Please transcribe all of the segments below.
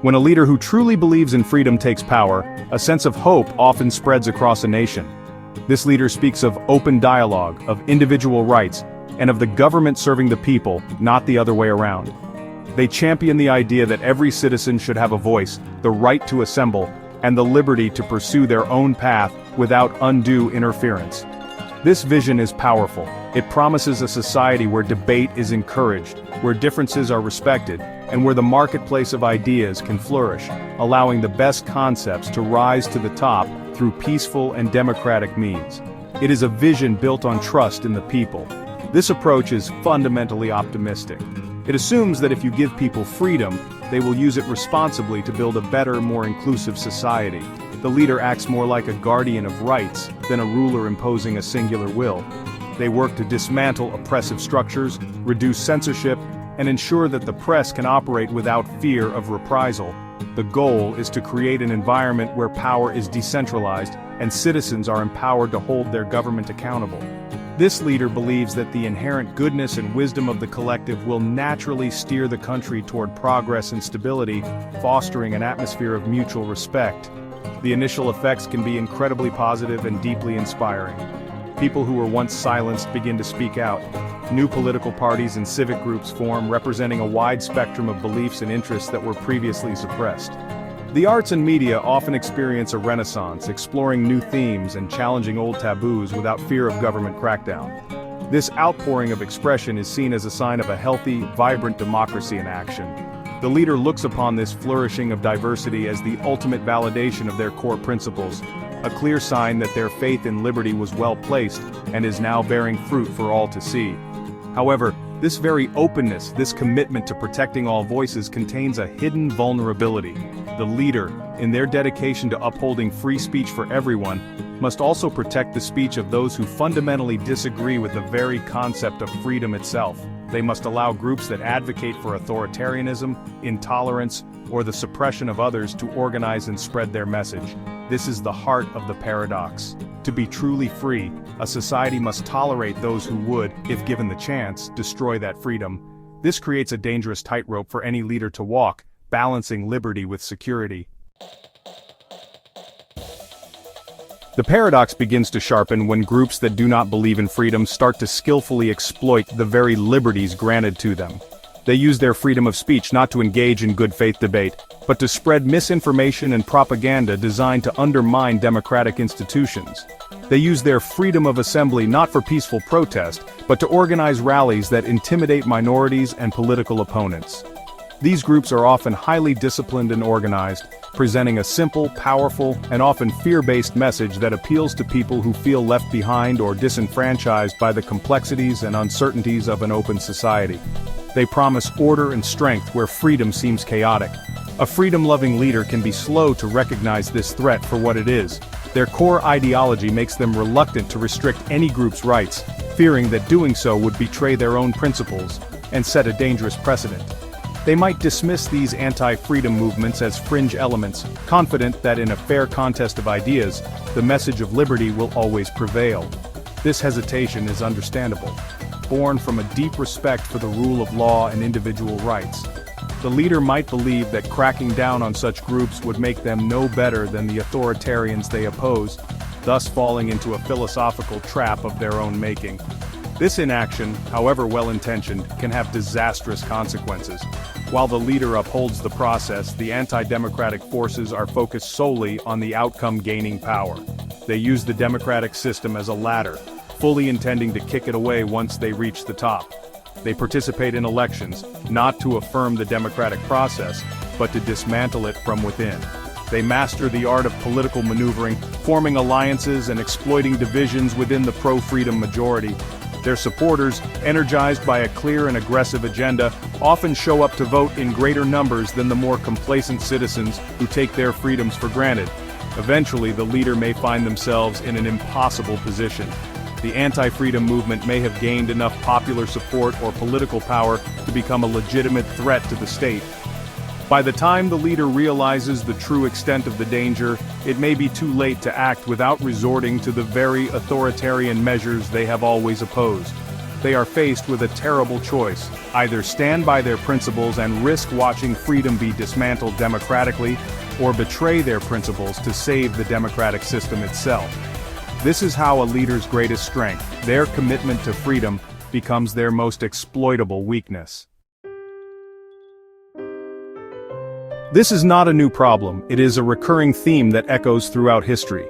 When a leader who truly believes in freedom takes power, a sense of hope often spreads across a nation. This leader speaks of open dialogue, of individual rights, and of the government serving the people, not the other way around. They champion the idea that every citizen should have a voice, the right to assemble, and the liberty to pursue their own path without undue interference. This vision is powerful. It promises a society where debate is encouraged, where differences are respected, and where the marketplace of ideas can flourish, allowing the best concepts to rise to the top through peaceful and democratic means. It is a vision built on trust in the people. This approach is fundamentally optimistic. It assumes that if you give people freedom, they will use it responsibly to build a better, more inclusive society. The leader acts more like a guardian of rights than a ruler imposing a singular will. They work to dismantle oppressive structures, reduce censorship, and ensure that the press can operate without fear of reprisal. The goal is to create an environment where power is decentralized and citizens are empowered to hold their government accountable. This leader believes that the inherent goodness and wisdom of the collective will naturally steer the country toward progress and stability, fostering an atmosphere of mutual respect. The initial effects can be incredibly positive and deeply inspiring. People who were once silenced begin to speak out. New political parties and civic groups form, representing a wide spectrum of beliefs and interests that were previously suppressed. The arts and media often experience a renaissance, exploring new themes and challenging old taboos without fear of government crackdown. This outpouring of expression is seen as a sign of a healthy, vibrant democracy in action. The leader looks upon this flourishing of diversity as the ultimate validation of their core principles, a clear sign that their faith in liberty was well placed and is now bearing fruit for all to see. However, this very openness, this commitment to protecting all voices contains a hidden vulnerability. The leader, in their dedication to upholding free speech for everyone, must also protect the speech of those who fundamentally disagree with the very concept of freedom itself. They must allow groups that advocate for authoritarianism, intolerance, or the suppression of others to organize and spread their message. This is the heart of the paradox. To be truly free, a society must tolerate those who would, if given the chance, destroy that freedom. This creates a dangerous tightrope for any leader to walk, balancing liberty with security. The paradox begins to sharpen when groups that do not believe in freedom start to skillfully exploit the very liberties granted to them. They use their freedom of speech not to engage in good faith debate, but to spread misinformation and propaganda designed to undermine democratic institutions. They use their freedom of assembly not for peaceful protest, but to organize rallies that intimidate minorities and political opponents. These groups are often highly disciplined and organized, presenting a simple, powerful, and often fear-based message that appeals to people who feel left behind or disenfranchised by the complexities and uncertainties of an open society. They promise order and strength where freedom seems chaotic. A freedom-loving leader can be slow to recognize this threat for what it is. Their core ideology makes them reluctant to restrict any group's rights, fearing that doing so would betray their own principles and set a dangerous precedent. They might dismiss these anti-freedom movements as fringe elements, confident that in a fair contest of ideas, the message of liberty will always prevail. This hesitation is understandable, born from a deep respect for the rule of law and individual rights. The leader might believe that cracking down on such groups would make them no better than the authoritarians they oppose, thus falling into a philosophical trap of their own making. This inaction, however well-intentioned, can have disastrous consequences. While the leader upholds the process, the anti-democratic forces are focused solely on the outcome gaining power. They use the democratic system as a ladder, fully intending to kick it away once they reach the top. They participate in elections, not to affirm the democratic process, but to dismantle it from within. They master the art of political maneuvering, forming alliances and exploiting divisions within the pro-freedom majority. Their supporters, energized by a clear and aggressive agenda, often show up to vote in greater numbers than the more complacent citizens who take their freedoms for granted. Eventually, the leader may find themselves in an impossible position. The anti-freedom movement may have gained enough popular support or political power to become a legitimate threat to the state. By the time the leader realizes the true extent of the danger, it may be too late to act without resorting to the very authoritarian measures they have always opposed. they are faced with a terrible choice: either stand by their principles and risk watching freedom be dismantled democratically, or betray their principles to save the democratic system itself. This is how a leader's greatest strength, their commitment to freedom, becomes their most exploitable weakness. This is not a new problem, it is a recurring theme that echoes throughout history.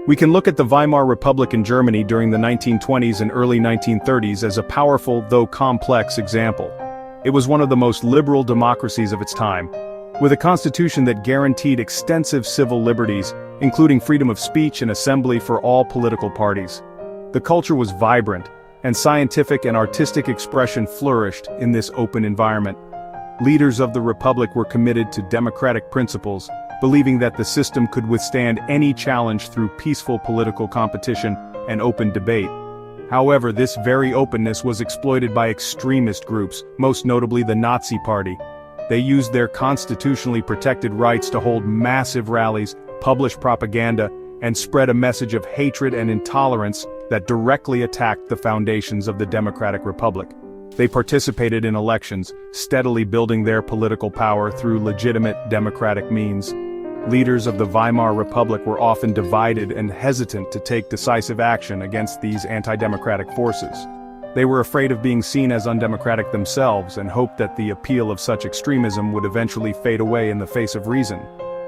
We can look at the Weimar Republic in Germany during the 1920s and early 1930s as a powerful, though complex, example. It was one of the most liberal democracies of its time, with a constitution that guaranteed extensive civil liberties, including freedom of speech and assembly for all political parties. The culture was vibrant, and scientific and artistic expression flourished in this open environment. Leaders of the Republic were committed to democratic principles, believing that the system could withstand any challenge through peaceful political competition and open debate. However, this very openness was exploited by extremist groups, most notably the Nazi Party. They used their constitutionally protected rights to hold massive rallies, publish propaganda, and spread a message of hatred and intolerance that directly attacked the foundations of the Democratic Republic. They participated in elections, steadily building their political power through legitimate democratic means. Leaders of the Weimar Republic were often divided and hesitant to take decisive action against these anti-democratic forces. They were afraid of being seen as undemocratic themselves and hoped that the appeal of such extremism would eventually fade away in the face of reason.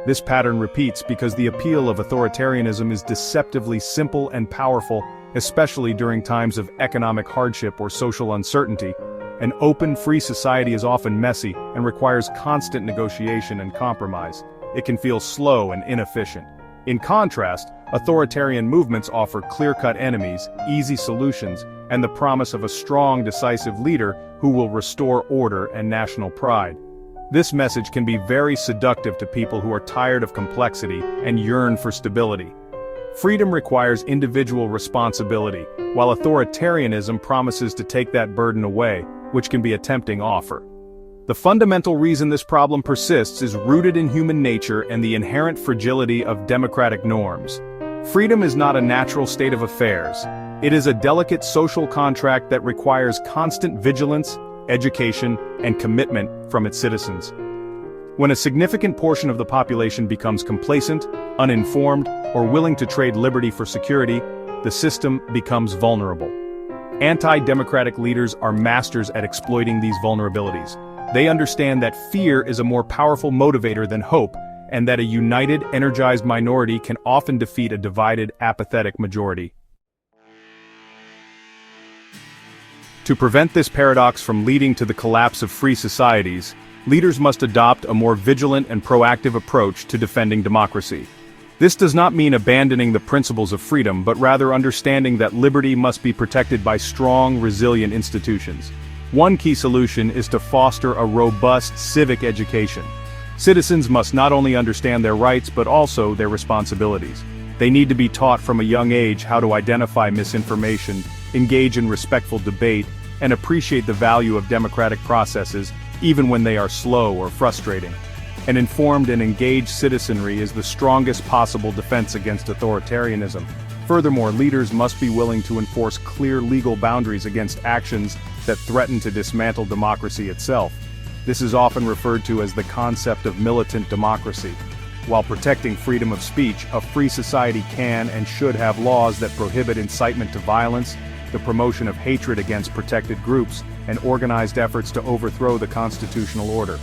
This pattern repeats because the appeal of authoritarianism is deceptively simple and powerful, especially during times of economic hardship or social uncertainty. An open, free society is often messy and requires constant negotiation and compromise. It can feel slow and inefficient. In contrast, authoritarian movements offer clear-cut enemies, easy solutions, and the promise of a strong, decisive leader who will restore order and national pride. This message can be very seductive to people who are tired of complexity and yearn for stability. Freedom requires individual responsibility, while authoritarianism promises to take that burden away, which can be a tempting offer. The fundamental reason this problem persists is rooted in human nature and the inherent fragility of democratic norms. Freedom is not a natural state of affairs. It is a delicate social contract that requires constant vigilance, education, and commitment from its citizens. When a significant portion of the population becomes complacent, uninformed, or willing to trade liberty for security, the system becomes vulnerable. Anti-democratic leaders are masters at exploiting these vulnerabilities. They understand that fear is a more powerful motivator than hope, and that a united, energized minority can often defeat a divided, apathetic majority. To prevent this paradox from leading to the collapse of free societies, leaders must adopt a more vigilant and proactive approach to defending democracy. This does not mean abandoning the principles of freedom, but rather understanding that liberty must be protected by strong, resilient institutions. One key solution is to foster a robust civic education. Citizens must not only understand their rights but also their responsibilities. They need to be taught from a young age how to identify misinformation, engage in respectful debate, and appreciate the value of democratic processes, even when they are slow or frustrating. An informed and engaged citizenry is the strongest possible defense against authoritarianism. Furthermore, leaders must be willing to enforce clear legal boundaries against actions that threaten to dismantle democracy itself. This is often referred to as the concept of militant democracy. While protecting freedom of speech, a free society can and should have laws that prohibit incitement to violence, the promotion of hatred against protected groups, and organized efforts to overthrow the constitutional order.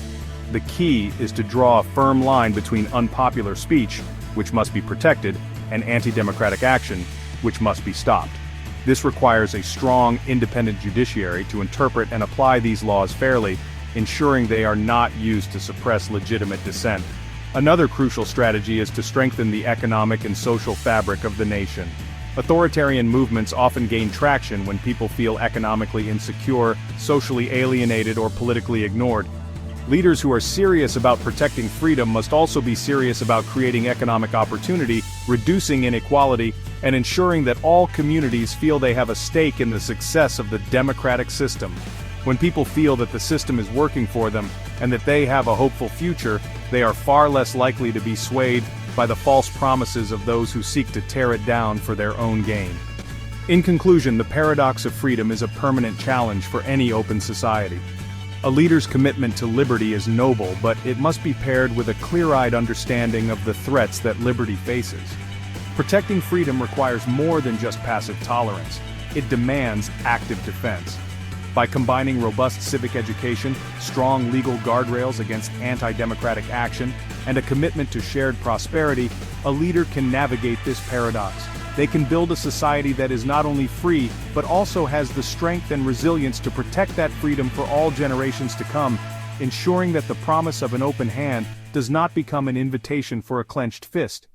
The key is to draw a firm line between unpopular speech, which must be protected, and anti-democratic action, which must be stopped. This requires a strong, independent judiciary to interpret and apply these laws fairly, ensuring they are not used to suppress legitimate dissent. Another crucial strategy is to strengthen the economic and social fabric of the nation. Authoritarian movements often gain traction when people feel economically insecure, socially alienated, or politically ignored. Leaders who are serious about protecting freedom must also be serious about creating economic opportunity, reducing inequality, and ensuring that all communities feel they have a stake in the success of the democratic system. When people feel that the system is working for them and that they have a hopeful future, they are far less likely to be swayed by the false promises of those who seek to tear it down for their own gain. In conclusion, the paradox of freedom is a permanent challenge for any open society. A leader's commitment to liberty is noble, but it must be paired with a clear-eyed understanding of the threats that liberty faces. Protecting freedom requires more than just passive tolerance. It demands active defense. By combining robust civic education, strong legal guardrails against anti-democratic action, and a commitment to shared prosperity, a leader can navigate this paradox. They can build a society that is not only free, but also has the strength and resilience to protect that freedom for all generations to come, ensuring that the promise of an open hand does not become an invitation for a clenched fist.